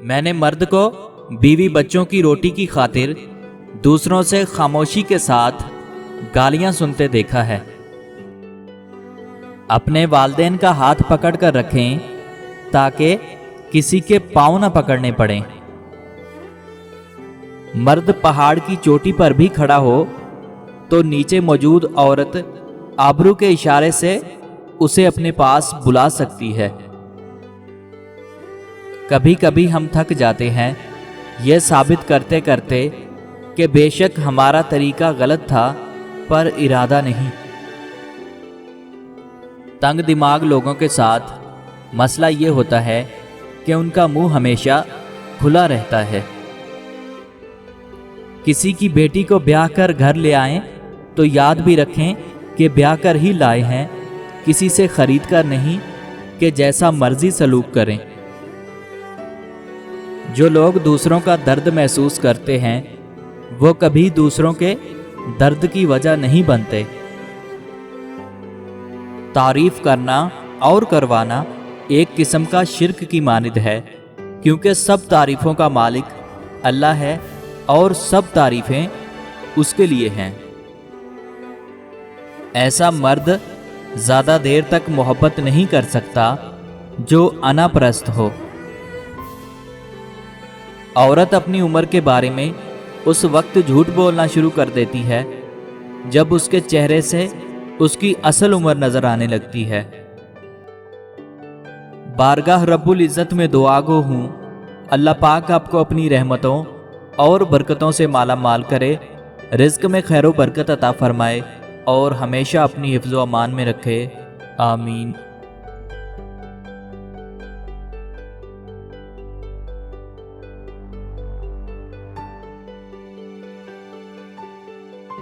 मैंने मर्द को बीवी बच्चों की रोटी की खातिर दूसरों से खामोशी के साथ गालियां सुनते देखा है। अपने वालिदैन का हाथ पकड़ कर रखें ताकि किसी के पांव न पकड़ने पड़ें। मर्द पहाड़ की चोटी पर भी खड़ा हो तो नीचे मौजूद औरत आबरू के इशारे से उसे अपने पास बुला सकती है। कभी कभी हम थक जाते हैं यह साबित करते करते कि बेशक हमारा तरीका गलत था पर इरादा नहीं। तंग दिमाग लोगों के साथ मसला ये होता है कि उनका मुंह हमेशा खुला रहता है। किसी की बेटी को ब्याह कर घर ले आएं तो याद भी रखें कि ब्याह कर ही लाए हैं, किसी से खरीद कर नहीं कि जैसा मर्जी सलूक करें। जो लोग दूसरों का दर्द महसूस करते हैं वो कभी दूसरों के दर्द की वजह नहीं बनते। तारीफ करना और करवाना एक किस्म का शिर्क की मानिद है, क्योंकि सब तारीफों का मालिक अल्लाह है और सब तारीफें उसके लिए हैं। ऐसा मर्द ज़्यादा देर तक मोहब्बत नहीं कर सकता जो अनापरस्त हो। औरत अपनी उम्र के बारे में उस वक्त झूठ बोलना शुरू कर देती है जब उसके चेहरे से उसकी असल उम्र नजर आने लगती है। बारगाह रब्बुल इज़्ज़त में दुआ गो हूँ अल्लाह पाक आपको अपनी रहमतों और बरकतों से माला माल करे, रिज़्क़ में खैर व बरकत अता फरमाए और हमेशा अपनी हिफ्ज़ व अमान में रखे। आमीन।